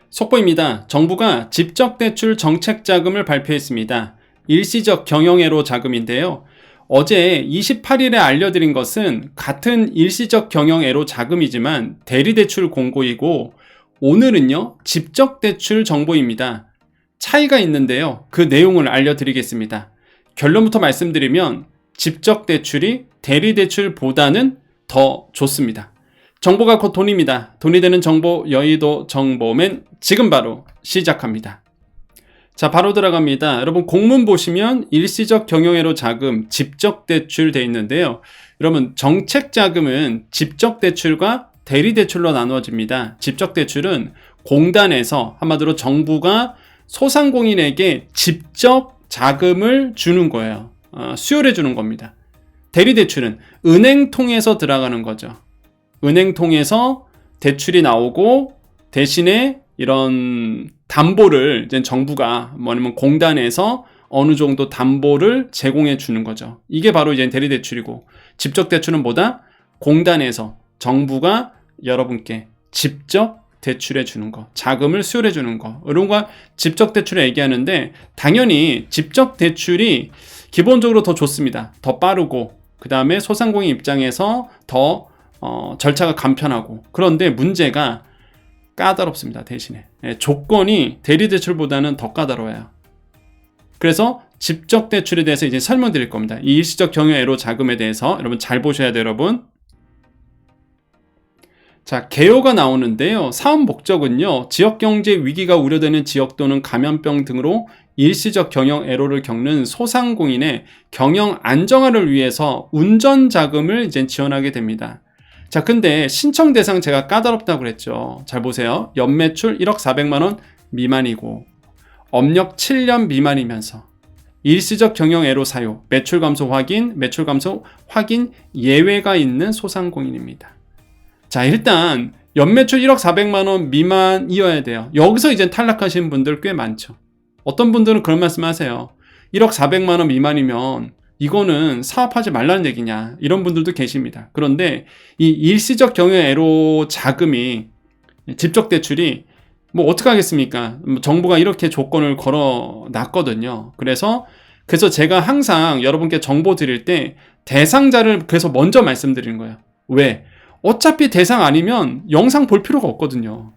속보입니다. 정부가 직접대출 정책자금을 발표했습니다. 일시적 경영애로 자금인데요. 어제 28일에 알려드린 것은 같은 일시적 경영애로 자금이지만 대리대출 공고이고, 오늘은요 직접대출 정보입니다. 차이가 있는데요. 그 내용을 알려드리겠습니다. 결론부터 말씀드리면 직접대출이 대리대출보다는 더 좋습니다. 정보가 곧 돈입니다. 돈이 되는 정보, 여의도 정보맨 지금 바로 시작합니다. 자, 바로 들어갑니다. 여러분, 공문 보시면 일시적 경영애로 자금, 직접대출 돼 있는데요. 여러분, 정책자금은 직접대출과 대리대출로 나누어집니다. 직접대출은 공단에서 한마디로 정부가 소상공인에게 직접 자금을 주는 거예요. 수혈해 주는 겁니다. 대리대출은 은행 통해서 들어가는 거죠. 은행 통해서 대출이 나오고 대신에 이런 담보를 이제 정부가 뭐냐면 공단에서 어느 정도 담보를 제공해 주는 거죠. 이게 바로 이제 대리대출이고, 직접대출은 뭐다? 공단에서 정부가 여러분께 직접 대출해 주는 거, 자금을 수혈해 주는 거, 이런 거 직접대출을 얘기하는데, 당연히 직접대출이 기본적으로 더 좋습니다. 더 빠르고, 그 다음에 소상공인 입장에서 더 절차가 간편하고. 그런데 문제가 까다롭습니다. 대신에 조건이 대리대출보다는 더 까다로워요. 그래서 직접대출에 대해서 이제 설명드릴 겁니다. 이 일시적 경영애로 자금에 대해서 여러분 잘 보셔야 돼요. 여러분, 자, 개요가 나오는데요. 사업 목적은요, 지역경제 위기가 우려되는 지역 또는 감염병 등으로 일시적 경영애로를 겪는 소상공인의 경영 안정화를 위해서 운전자금을 이제 지원하게 됩니다. 자, 근데 신청 대상 제가 까다롭다고 그랬죠. 잘 보세요. 연매출 1억 400만원 미만이고 업력 7년 미만이면서 일시적 경영애로 사유, 매출 감소 확인 예외가 있는 소상공인입니다. 자, 일단 연매출 1억 400만원 미만이어야 돼요. 여기서 이제 탈락하시는 분들 꽤 많죠. 어떤 분들은 그런 말씀 하세요. 1억 400만원 미만이면 이거는 사업하지 말라는 얘기냐, 이런 분들도 계십니다. 그런데 이 일시적 경영애로 자금이, 직접대출이 뭐 어떻게 하겠습니까? 정부가 이렇게 조건을 걸어 놨거든요. 그래서 제가 항상 여러분께 정보 드릴 때 대상자를 그래서 먼저 말씀드리는 거예요. 왜? 어차피 대상 아니면 영상 볼 필요가 없거든요.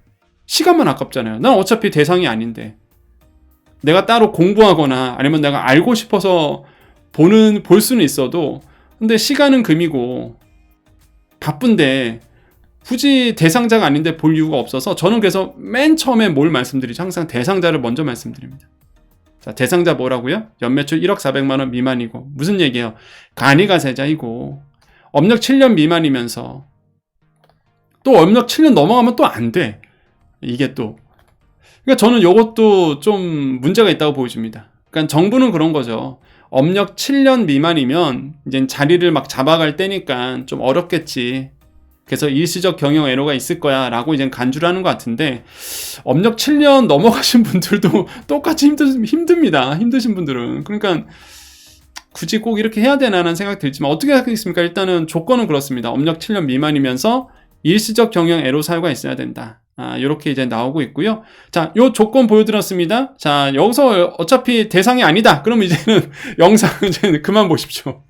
시간만 아깝잖아요. 난 어차피 대상이 아닌데, 내가 따로 공부하거나 아니면 내가 알고 싶어서 볼 수는 있어도, 근데 시간은 금이고 바쁜데 굳이 대상자가 아닌데 볼 이유가 없어서, 저는 그래서 맨 처음에 뭘 말씀드리죠? 항상 대상자를 먼저 말씀드립니다. 자, 대상자 뭐라고요? 연매출 1억 400만원 미만이고, 무슨 얘기예요? 간이가세자이고 업력 7년 미만이면서, 또 업력 7년 넘어가면 또 안 돼. 이게 또, 그러니까 저는 이것도 좀 문제가 있다고 보여집니다. 그러니까 정부는 그런 거죠. 업력 7년 미만이면 이제 자리를 막 잡아갈 때니까 좀 어렵겠지. 그래서 일시적 경영애로가 있을 거야 라고 이제 간주를 하는 것 같은데, 업력 7년 넘어가신 분들도 똑같이 힘듭니다. 힘드신 분들은. 그러니까 굳이 꼭 이렇게 해야 되나라는 생각 들지만, 어떻게 하겠습니까? 일단은 조건은 그렇습니다. 업력 7년 미만이면서 일시적 경영애로 사유가 있어야 된다. 이렇게 이제 나오고 있고요. 자, 요 조건 보여드렸습니다. 자, 여기서 어차피 대상이 아니다. 그럼 이제는 영상 이제 그만 보십시오.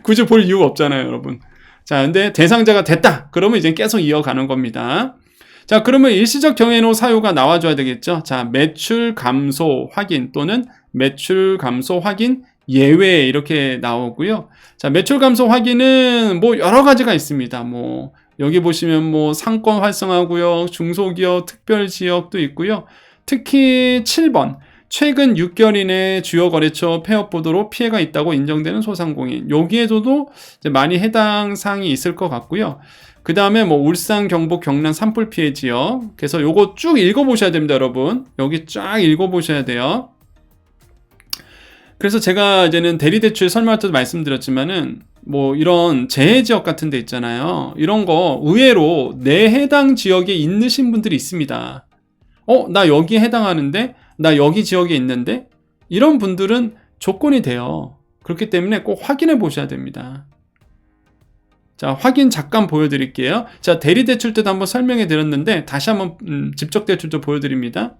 굳이 볼 이유가 없잖아요, 여러분. 자, 근데 대상자가 됐다. 그러면 이제 계속 이어가는 겁니다. 자, 그러면 일시적 경영애로 사유가 나와줘야 되겠죠. 자, 매출 감소 확인 또는 매출 감소 확인 예외, 이렇게 나오고요. 자, 매출 감소 확인은 뭐 여러 가지가 있습니다. 뭐 여기 보시면 뭐 상권 활성화구역, 중소기업, 특별지역도 있고요. 특히 7번, 최근 6개월 이내 주요 거래처 폐업 보도로 피해가 있다고 인정되는 소상공인, 여기에서도 이제 많이 해당 사항이 있을 것 같고요. 그 다음에 뭐 울산, 경북, 경남 산불 피해 지역, 그래서 요거 쭉 읽어보셔야 됩니다, 여러분. 여기 쫙 읽어보셔야 돼요. 그래서 제가 이제는 대리대출 설명할 때도 말씀드렸지만은, 뭐 이런 재해지역 같은 데 있잖아요. 이런 거 의외로 내 해당 지역에 있으신 분들이 있습니다. 나 여기에 해당하는데, 나 여기 지역에 있는데, 이런 분들은 조건이 돼요. 그렇기 때문에 꼭 확인해 보셔야 됩니다. 자, 확인 잠깐 보여드릴게요. 자, 대리대출 때도 한번 설명해 드렸는데 다시 한번 직접대출도 보여드립니다.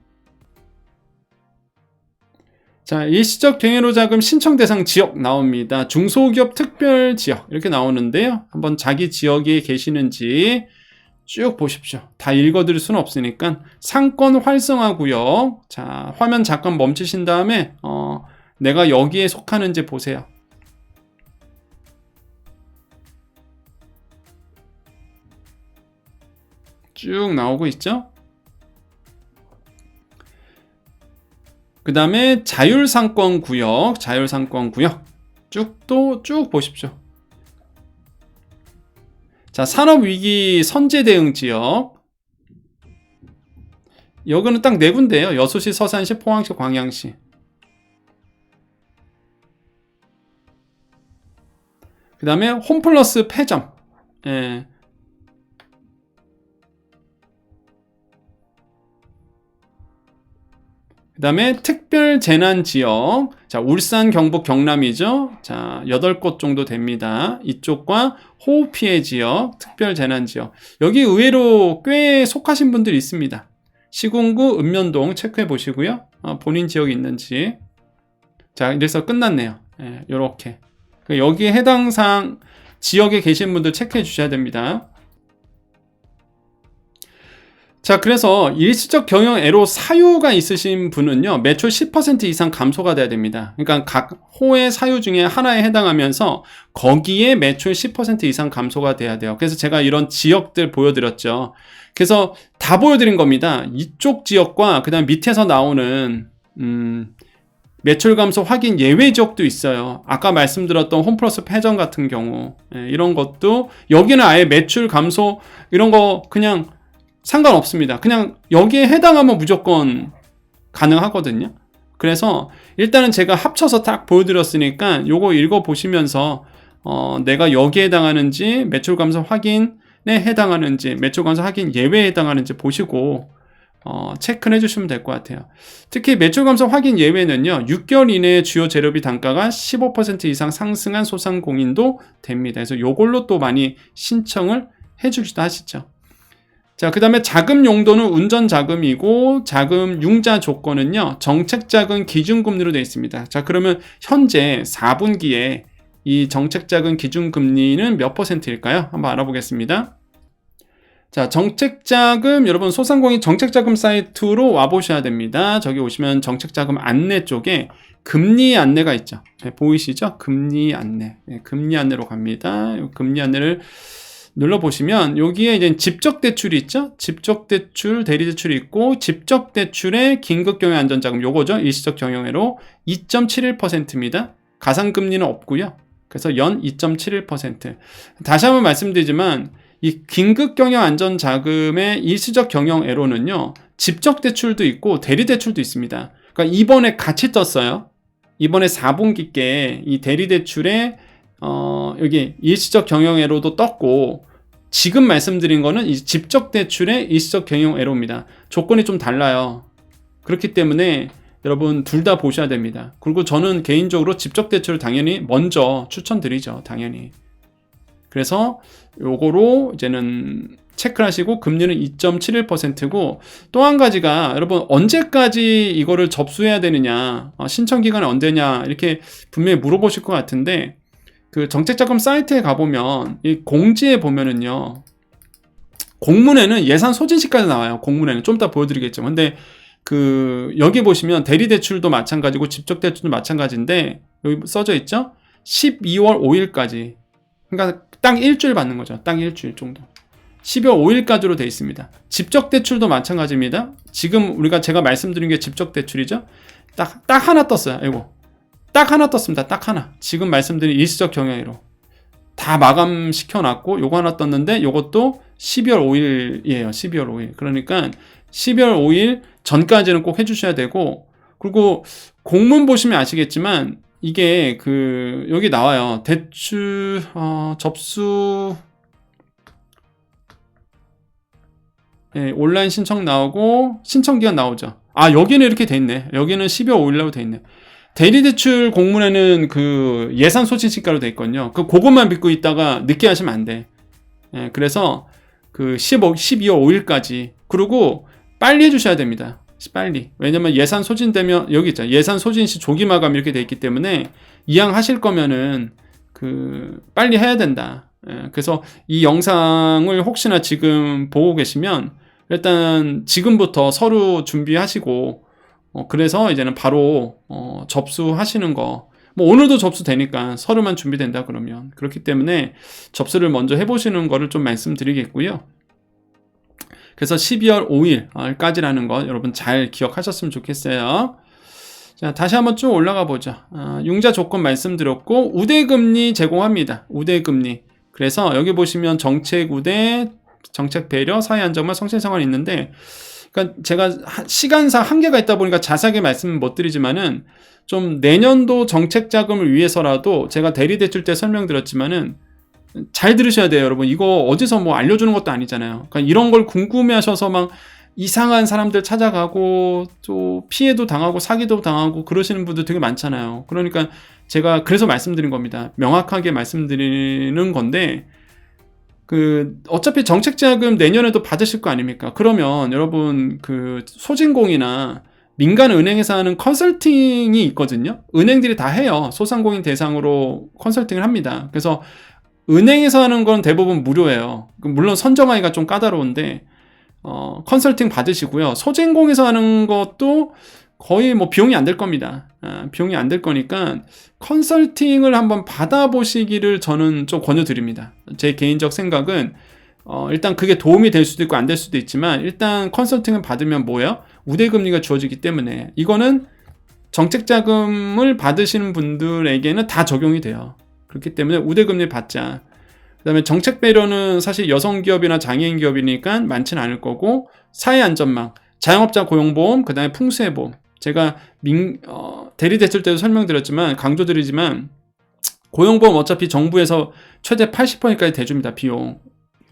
자, 일시적 경외로 자금 신청 대상 지역 나옵니다. 중소기업 특별 지역 이렇게 나오는데요. 한번 자기 지역에 계시는지 쭉 보십시오. 다 읽어드릴 수는 없으니까. 상권 활성화 구역. 자, 화면 잠깐 멈추신 다음에 내가 여기에 속하는지 보세요. 쭉 나오고 있죠? 그 다음에 자율상권 구역, 자율상권 구역 쭉 보십시오. 자, 산업위기 선제대응 지역. 여기는 딱 네 군데예요. 여수시, 서산시, 포항시, 광양시. 그 다음에 홈플러스 폐점. 예. 그 다음에 특별 재난 지역. 자, 울산, 경북, 경남이죠. 자, 8곳 정도 됩니다. 이쪽과 호우 피해 지역, 특별 재난 지역. 여기 의외로 꽤 속하신 분들이 있습니다. 시군구, 읍면동 체크해 보시고요. 본인 지역이 있는지. 자, 이래서 끝났네요. 예, 요렇게. 여기에 해당 사항 지역에 계신 분들 체크해 주셔야 됩니다. 자, 그래서 일시적 경영 애로 사유가 있으신 분은요, 매출 10% 이상 감소가 돼야 됩니다. 그러니까 각 호의 사유 중에 하나에 해당하면서 거기에 매출 10% 이상 감소가 돼야 돼요. 그래서 제가 이런 지역들 보여드렸죠. 그래서 다 보여드린 겁니다. 이쪽 지역과 그 다음 밑에서 나오는 매출 감소 확인 예외 지역도 있어요. 아까 말씀드렸던 홈플러스 폐점 같은 경우, 이런 것도 여기는 아예 매출 감소 이런 거 그냥 상관없습니다. 그냥 여기에 해당하면 무조건 가능하거든요. 그래서 일단은 제가 합쳐서 딱 보여드렸으니까 요거 읽어보시면서 내가 여기에 해당하는지, 매출 감소 확인에 해당하는지, 매출 감소 확인 예외에 해당하는지 보시고 체크를 해주시면 될 것 같아요. 특히 매출 감소 확인 예외는요, 6개월 이내에 주요 재료비 단가가 15% 이상 상승한 소상공인도 됩니다. 그래서 요걸로 또 많이 신청을 해주기도 하시죠. 자, 그 다음에 자금 용도는 운전 자금이고, 자금 융자 조건은요, 정책 자금 기준금리로 되어 있습니다. 자, 그러면 현재 4분기에 이 정책 자금 기준금리는 몇 %일까요? 한번 알아보겠습니다. 자, 정책 자금, 여러분 소상공인 정책 자금 사이트로 와보셔야 됩니다. 저기 오시면 정책 자금 안내 쪽에 금리 안내가 있죠. 네, 보이시죠? 금리 안내. 네, 금리 안내로 갑니다. 금리 안내를 눌러보시면 여기에 이제 집적대출이 있죠. 집적대출, 대리대출이 있고, 집적대출의 긴급경영안전자금 요거죠. 일시적 경영애로 2.71%입니다. 가상금리는 없고요. 그래서 연 2.71%. 다시 한번 말씀드리지만 이 긴급경영안전자금의 일시적 경영애로는요, 집적대출도 있고 대리대출도 있습니다. 그러니까 이번에 같이 떴어요. 이번에 4분기께 이 대리대출에 여기 일시적 경영애로도 떴고, 지금 말씀드린 거는 이 집적대출의 일시적 경영애로입니다. 조건이 좀 달라요. 그렇기 때문에 여러분 둘 다 보셔야 됩니다. 그리고 저는 개인적으로 집적대출을 당연히 먼저 추천드리죠. 당연히. 그래서 요거로 이제는 체크를 하시고, 금리는 2.71%고, 또 한 가지가 여러분 언제까지 이거를 접수해야 되느냐, 신청 기간이 언제냐 이렇게 분명히 물어보실 것 같은데, 그 정책자금 사이트에 가보면 이 공지에 보면은요, 공문에는 예산 소진시까지 나와요. 공문에는 좀 이따 보여드리겠죠. 근데 그 여기 보시면 대리대출도 마찬가지고 집적대출도 마찬가지인데 여기 써져 있죠. 12월 5일까지. 그러니까 딱 일주일 받는 거죠. 딱 일주일 정도. 12월 5일까지로 되어 있습니다. 집적대출도 마찬가지입니다. 지금 제가 말씀드린 게 집적대출이죠. 딱 하나 떴어요. 이거. 딱 하나 떴습니다. 딱 하나. 지금 말씀드린 일시적 경영애로 다 마감시켜놨고, 요거 하나 떴는데 요것도 12월 5일이에요. 12월 5일. 그러니까 12월 5일 전까지는 꼭 해주셔야 되고, 그리고 공문 보시면 아시겠지만 이게 여기 나와요. 대출 접수 온라인 신청 나오고 신청 기간 나오죠. 여기는 이렇게 돼 있네. 여기는 12월 5일이라고 돼 있네. 대리대출 공문에는 그 예산 소진 시가로 돼 있거든요. 그것만 믿고 있다가 늦게 하시면 안 돼. 예, 그래서 그 12월 5일까지. 그리고 빨리 해주셔야 됩니다. 빨리. 왜냐면 예산 소진되면, 여기 있잖아요. 예산 소진 시 조기 마감 이렇게 돼 있기 때문에 이양하실 거면은 그 빨리 해야 된다. 예, 그래서 이 영상을 혹시나 지금 보고 계시면 일단 지금부터 서류 준비하시고, 그래서 이제는 바로 접수하시는 거. 뭐 오늘도 접수되니까 서류만 준비된다 그러면. 그렇기 때문에 접수를 먼저 해보시는 거를 좀 말씀드리겠고요. 그래서 12월 5일까지라는 거 여러분 잘 기억하셨으면 좋겠어요. 자, 다시 한번 쭉 올라가 보죠. 융자 조건 말씀드렸고, 우대금리 제공합니다. 우대금리. 그래서 여기 보시면 정책 우대, 정책 배려, 사회 안정만, 성실 상환이 있는데, 그러니까 제가 시간상 한계가 있다 보니까 자세하게 말씀은 못 드리지만은, 좀 내년도 정책 자금을 위해서라도 제가 대리대출 때 설명드렸지만은 잘 들으셔야 돼요, 여러분. 이거 어디서 뭐 알려주는 것도 아니잖아요. 그러니까 이런 걸 궁금해하셔서 막 이상한 사람들 찾아가고 또 피해도 당하고 사기도 당하고 그러시는 분들 되게 많잖아요. 그러니까 제가 그래서 말씀드린 겁니다. 명확하게 말씀드리는 건데, 그 어차피 정책자금 내년에도 받으실 거 아닙니까? 그러면 여러분 그 소진공이나 민간 은행에서 하는 컨설팅이 있거든요. 은행들이 다 해요. 소상공인 대상으로 컨설팅을 합니다. 그래서 은행에서 하는 건 대부분 무료예요. 물론 선정하기가 좀 까다로운데 컨설팅 받으시고요. 소진공에서 하는 것도 거의 뭐 비용이 안 될 겁니다. 비용이 안 될 거니까 컨설팅을 한번 받아보시기를 저는 좀 권유드립니다. 제 개인적 생각은 일단 그게 도움이 될 수도 있고 안 될 수도 있지만, 일단 컨설팅을 받으면 뭐예요? 우대금리가 주어지기 때문에 이거는 정책자금을 받으시는 분들에게는 다 적용이 돼요. 그렇기 때문에 우대금리 받자. 그 다음에 정책배려는 사실 여성기업이나 장애인 기업이니까 많지는 않을 거고, 사회안전망, 자영업자 고용보험, 그 다음에 풍수해보험. 제가 대리대출 때도 설명드렸지만, 강조드리지만, 고용보험 어차피 정부에서 최대 80%까지 대줍니다. 비용.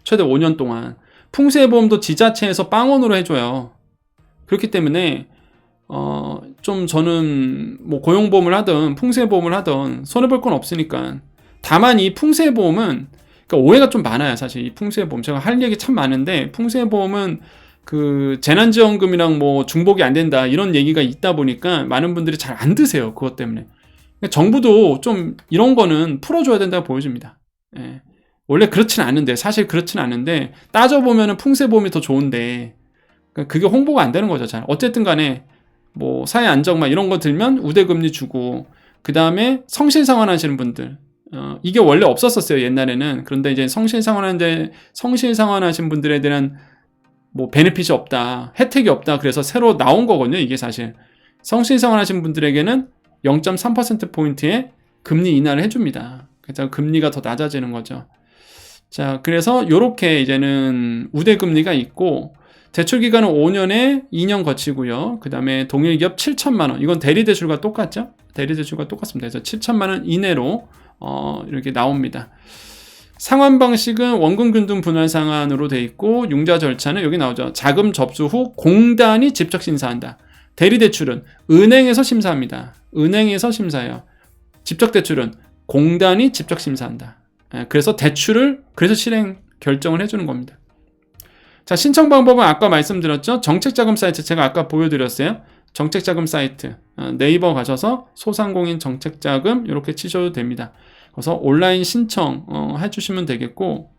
최대 5년 동안. 풍수해보험도 지자체에서 빵원으로 해줘요. 그렇기 때문에 좀 저는 뭐 고용보험을 하든 풍수해보험을 하든 손해볼 건 없으니까. 다만 이 풍수해보험은, 그러니까 오해가 좀 많아요. 사실 이 풍수해보험 제가 할 얘기 참 많은데, 풍수해보험은 그 재난지원금이랑 뭐 중복이 안 된다 이런 얘기가 있다 보니까 많은 분들이 잘 안 드세요. 그것 때문에. 그러니까 정부도 좀 이런 거는 풀어줘야 된다고 보여집니다. 예. 원래 그렇진 않은데, 사실 그렇진 않은데 따져보면은 풍수해보험이 더 좋은데, 그게 홍보가 안 되는 거죠. 잘. 어쨌든 간에 뭐 사회 안정망 이런 거 들면 우대금리 주고, 그 다음에 성실상환 하시는 분들, 이게 원래 없었었어요, 옛날에는. 그런데 이제 성실상환 하신 분들에 대한 뭐 베네핏이 없다, 혜택이 없다, 그래서 새로 나온 거거든요. 이게 사실 성실상환 하신 분들에게는 0.3%포인트의 금리 인하를 해줍니다. 그래서 금리가 더 낮아지는 거죠. 자, 그래서 요렇게 이제는 우대금리가 있고, 대출기간은 5년에 2년 거치고요. 그 다음에 동일기업 7천만원. 이건 대리대출과 똑같죠? 대리대출과 똑같습니다. 그래서 7천만원 이내로 이렇게 나옵니다. 상환 방식은 원금균등 분할 상환으로 돼 있고, 융자 절차는 여기 나오죠. 자금 접수 후 공단이 직접 심사한다. 대리대출은 은행에서 심사합니다. 은행에서 심사해요. 직접대출은 공단이 직접 심사한다. 그래서 그래서 실행 결정을 해주는 겁니다. 자, 신청 방법은 아까 말씀드렸죠. 정책자금 사이트 제가 아까 보여드렸어요. 정책자금 사이트 네이버 가셔서 소상공인 정책자금 이렇게 치셔도 됩니다. 그래서 온라인 신청 해주시면 되겠고,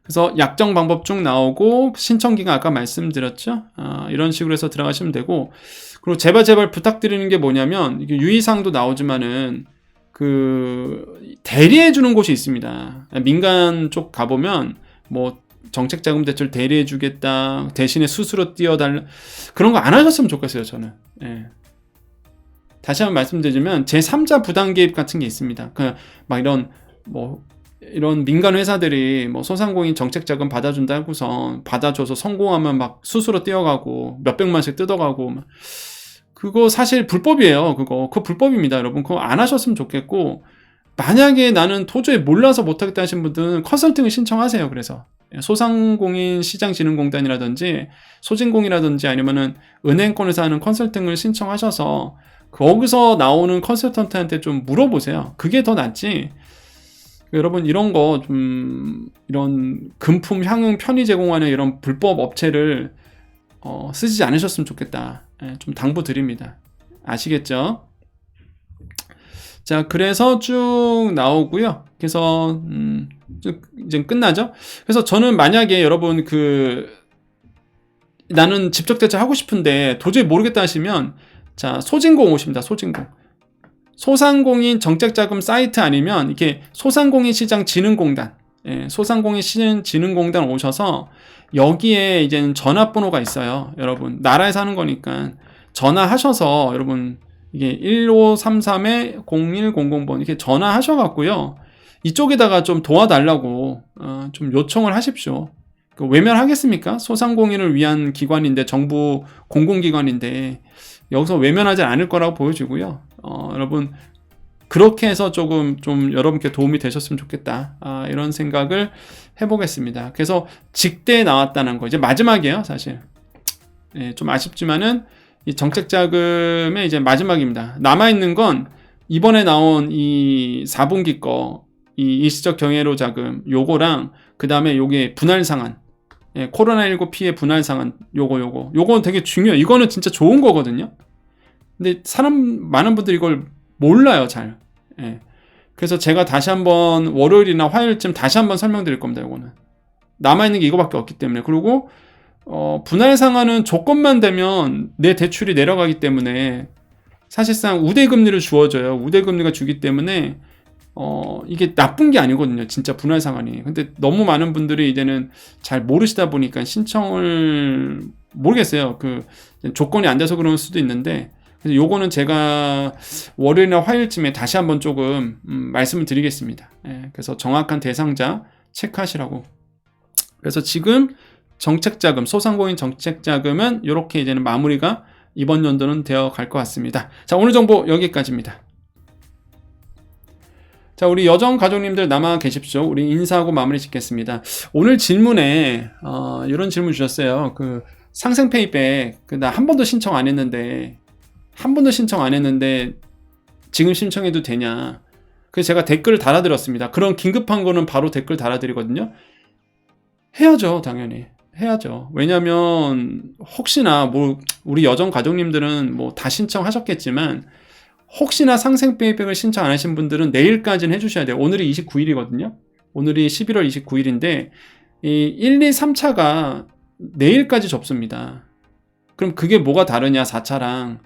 그래서 약정 방법 쭉 나오고, 신청기간 아까 말씀드렸죠. 이런 식으로 해서 들어가시면 되고, 그리고 제발 부탁드리는 게 뭐냐면, 이게 유의사항도 나오지만은 그 대리해 주는 곳이 있습니다. 민간 쪽 가보면 뭐 정책자금 대출 대리해 주겠다, 대신에 수수료 띄워달라, 그런 거 안 하셨으면 좋겠어요, 저는. 예. 다시 한번 말씀드리면 제3자 부당 개입 같은 게 있습니다. 막 이런 민간 회사들이 뭐 소상공인 정책자금 받아준다 하고서 받아줘서 성공하면 막 수수료 띄어가고 몇백만씩 뜯어가고, 그거 사실 불법이에요. 그거 불법입니다, 여러분. 그거 안 하셨으면 좋겠고, 만약에 나는 도저히 몰라서 못하겠다 하신 분들은 컨설팅을 신청하세요. 그래서 소상공인 시장진흥공단이라든지 소진공이라든지 아니면은 은행권에서 하는 컨설팅을 신청하셔서 거기서 나오는 컨설턴트한테 좀 물어보세요. 그게 더 낫지. 여러분 이런 거 좀 이런 금품 향응 편의 제공하는 이런 불법 업체를 쓰지 않으셨으면 좋겠다. 예, 좀 당부드립니다. 아시겠죠? 자, 그래서 쭉 나오고요. 그래서 이제 끝나죠. 그래서 저는 만약에 여러분 나는 직접 대처 하고 싶은데 도저히 모르겠다 하시면 자, 소진공 오십니다. 소진공. 소상공인 정책자금 사이트 아니면 이렇게 소상공인 시장 진흥공단, 예, 소상공인 시장 진흥공단 오셔서 여기에 이제 전화번호가 있어요. 여러분 나라에서 하는 거니까 전화하셔서 여러분 이게 1533-0100번 이렇게 전화하셔갖고요 이쪽에다가 좀 도와달라고 좀 요청을 하십시오. 외면하겠습니까? 소상공인을 위한 기관인데 정부 공공기관인데 여기서 외면하지 않을 거라고 보여지고요. 여러분 그렇게 해서 조금 좀 여러분께 도움이 되셨으면 좋겠다. 이런 생각을 해보겠습니다. 그래서 직대에 나왔다는 거 이제 마지막이에요, 사실. 예, 좀 아쉽지만은 이 정책자금의 이제 마지막입니다. 남아있는 건 이번에 나온 이 4분기 거, 이 일시적 경혜로 자금, 요거랑 그 다음에 요게 분할상환, 예, 코로나19 피해 분할상환, 요거 되게 중요해요. 이거는 진짜 좋은 거거든요. 근데 많은 분들이 이걸 몰라요, 잘. 예. 그래서 제가 다시 한번 월요일이나 화요일쯤 다시 한번 설명드릴 겁니다, 요거는. 남아있는 게 이거밖에 없기 때문에. 그리고 분할상환은 조건만 되면 내 대출이 내려가기 때문에 사실상 우대금리를 주어줘요. 우대금리가 주기 때문에 이게 나쁜 게 아니거든요. 진짜 분할상환이. 근데 너무 많은 분들이 이제는 잘 모르시다 보니까 신청을 모르겠어요. 조건이 안 돼서 그럴 수도 있는데 그래서 요거는 제가 월요일이나 화요일쯤에 다시 한번 조금 말씀을 드리겠습니다. 예, 그래서 정확한 대상자 체크하시라고. 그래서 지금 정책자금, 소상공인 정책자금은 이렇게 이제는 마무리가 이번 연도는 되어 갈 것 같습니다. 자, 오늘 정보 여기까지입니다. 자, 우리 여정 가족님들 남아 계십시오. 우리 인사하고 마무리 짓겠습니다. 오늘 질문에 이런 질문 주셨어요. 상생 페이백 나 한 번도 신청 안 했는데 지금 신청해도 되냐? 그래서 제가 댓글을 달아드렸습니다. 그런 긴급한 거는 바로 댓글 달아드리거든요. 해야죠, 당연히. 해야죠. 왜냐면 혹시나 우리 여정 가족님들은 다 신청하셨겠지만 혹시나 상생 페이백을 신청 안 하신 분들은 내일까지는 해주셔야 돼요. 오늘이 29일이거든요. 오늘이 11월 29일인데 이 1, 2, 3차가 내일까지 접습니다. 그럼 그게 뭐가 다르냐 4차랑.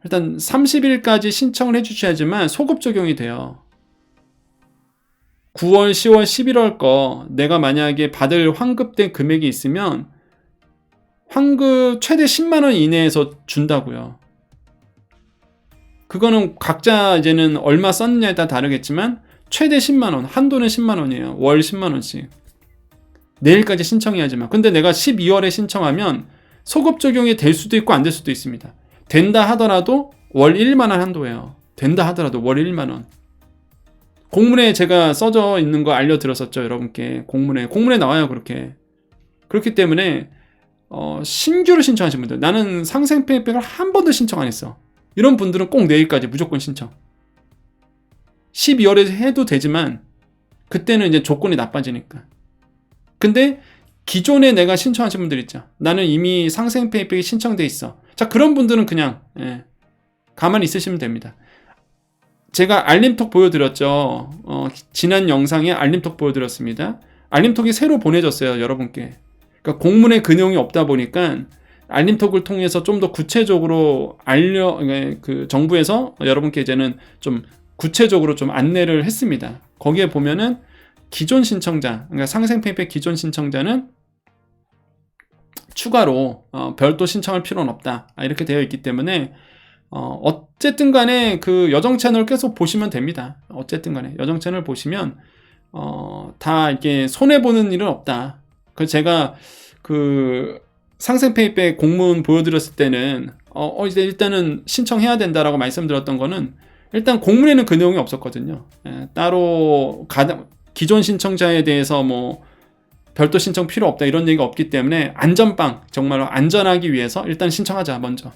일단 30일까지 신청을 해주셔야지만 소급 적용이 돼요. 9월, 10월, 11월 거 내가 만약에 받을 환급된 금액이 있으면 환급 최대 10만원 이내에서 준다고요. 그거는 각자 이제는 얼마 썼느냐에 따라 다르겠지만 최대 10만원, 한도는 10만원이에요. 월 10만원씩. 내일까지 신청해야지만. 근데 내가 12월에 신청하면 소급 적용이 될 수도 있고 안 될 수도 있습니다. 된다 하더라도 월 1만원 한도예요. 된다 하더라도 월 1만원. 공문에 제가 써져 있는 거 알려드렸었죠, 여러분께. 공문에 나와요, 그렇게. 그렇기 때문에 신규로 신청하신 분들, 나는 상생 페이백을 한 번도 신청 안 했어. 이런 분들은 꼭 내일까지 무조건 신청. 12월에 해도 되지만 그때는 이제 조건이 나빠지니까. 근데 기존에 내가 신청하신 분들 있죠. 나는 이미 상생 페이백이 신청돼 있어. 자, 그런 분들은 그냥 가만히 있으시면 됩니다. 제가 알림톡 보여드렸죠. 지난 영상에 알림톡 보여드렸습니다. 알림톡이 새로 보내졌어요, 여러분께. 그러니까 공문에 그 내용이 없다 보니까 알림톡을 통해서 좀 더 구체적으로 정부에서 여러분께 이제는 좀 구체적으로 좀 안내를 했습니다. 거기에 보면은 기존 신청자, 그러니까 상생 페이백 기존 신청자는 추가로 별도 신청할 필요는 없다. 이렇게 되어 있기 때문에 어쨌든 간에 여정 채널 계속 보시면 됩니다. 어쨌든 간에 여정 채널 보시면 다 이렇게 손해보는 일은 없다. 그래서 제가 상생 페이백 공문 보여드렸을 때는 이제 일단은 신청해야 된다라고 말씀드렸던 거는 일단 공문에는 그 내용이 없었거든요. 따로 기존 신청자에 대해서 별도 신청 필요 없다 이런 얘기가 없기 때문에 안전빵 정말로 안전하기 위해서 일단 신청하자 먼저.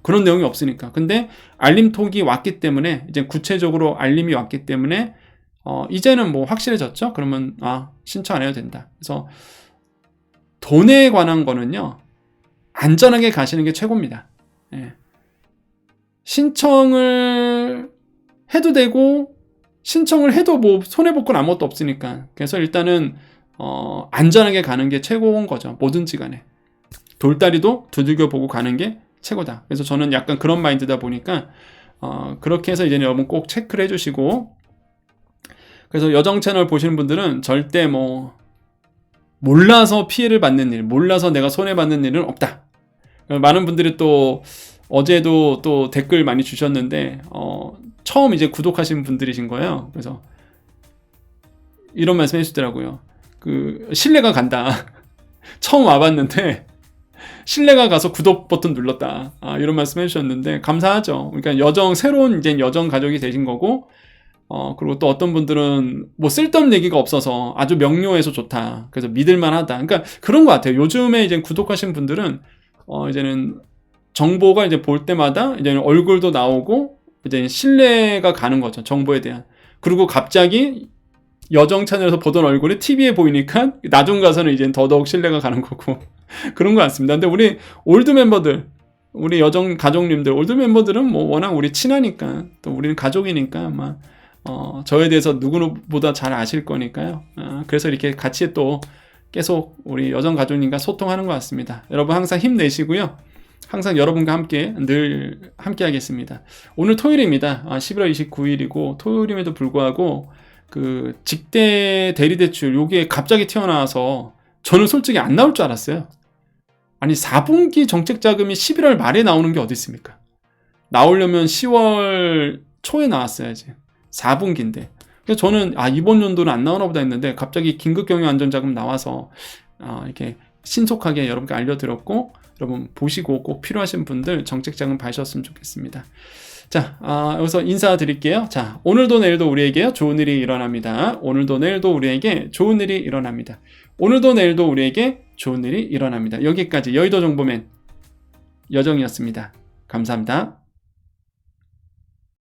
그런 내용이 없으니까. 근데 알림톡이 왔기 때문에, 이제 구체적으로 알림이 왔기 때문에 이제는 뭐 확실해졌죠. 그러면 신청 안 해도 된다. 그래서 돈에 관한 거는요, 안전하게 가시는 게 최고입니다. 신청을 해도 되고 신청을 해도 뭐 손해볼 건 아무것도 없으니까. 그래서 일단은 안전하게 가는 게 최고인 거죠. 뭐든지 간에 돌다리도 두들겨 보고 가는 게 최고다. 그래서 저는 약간 그런 마인드다 보니까 그렇게 해서 이제 여러분 꼭 체크를 해주시고, 그래서 여정 채널 보시는 분들은 절대 뭐 몰라서 피해를 받는 일, 몰라서 내가 손해받는 일은 없다. 많은 분들이 또 어제도 또 댓글 많이 주셨는데 처음 이제 구독하신 분들이신 거예요. 그래서 이런 말씀 해주시더라고요. 신뢰가 간다. 처음 와봤는데 신뢰가 가서 구독 버튼 눌렀다. 이런 말씀 해주셨는데 감사하죠. 그러니까 새로운 이제 여정 가족이 되신 거고, 그리고 또 어떤 분들은 뭐 쓸데없는 얘기가 없어서 아주 명료해서 좋다. 그래서 믿을만하다. 그러니까 그런 것 같아요. 요즘에 이제 구독하신 분들은 이제는 정보가 이제 볼 때마다 이제 얼굴도 나오고 이제 신뢰가 가는 거죠. 정보에 대한. 그리고 갑자기 여정 채널에서 보던 얼굴이 TV에 보이니까 나중 가서는 이제 더더욱 신뢰가 가는 거고 그런 것 같습니다. 근데 우리 올드 멤버들, 우리 여정 가족님들, 올드 멤버들은 뭐 워낙 우리 친하니까, 또 우리는 가족이니까 아마 저에 대해서 누구보다 잘 아실 거니까요. 그래서 이렇게 같이 또 계속 우리 여정 가족님과 소통하는 것 같습니다. 여러분 항상 힘내시고요. 항상 여러분과 함께 늘 함께 하겠습니다. 오늘 토요일입니다. 11월 29일이고 토요일임에도 불구하고 직대 대리대출 요게 갑자기 튀어나와서 저는 솔직히 안 나올 줄 알았어요. 아니 4분기 정책자금이 11월 말에 나오는 게 어디 있습니까? 나오려면 10월 초에 나왔어야지. 4분기인데. 그래서 저는 이번 연도는 안 나오나 보다 했는데 갑자기 긴급경영안전자금 나와서 이렇게 신속하게 여러분께 알려드렸고, 여러분 보시고 꼭 필요하신 분들 정책자금 받으셨으면 좋겠습니다. 자, 여기서 인사드릴게요. 자, 오늘도 내일도 우리에게 좋은 일이 일어납니다. 오늘도 내일도 우리에게 좋은 일이 일어납니다. 오늘도 내일도 우리에게 좋은 일이 일어납니다. 여기까지 여의도 정보맨 여정이었습니다. 감사합니다.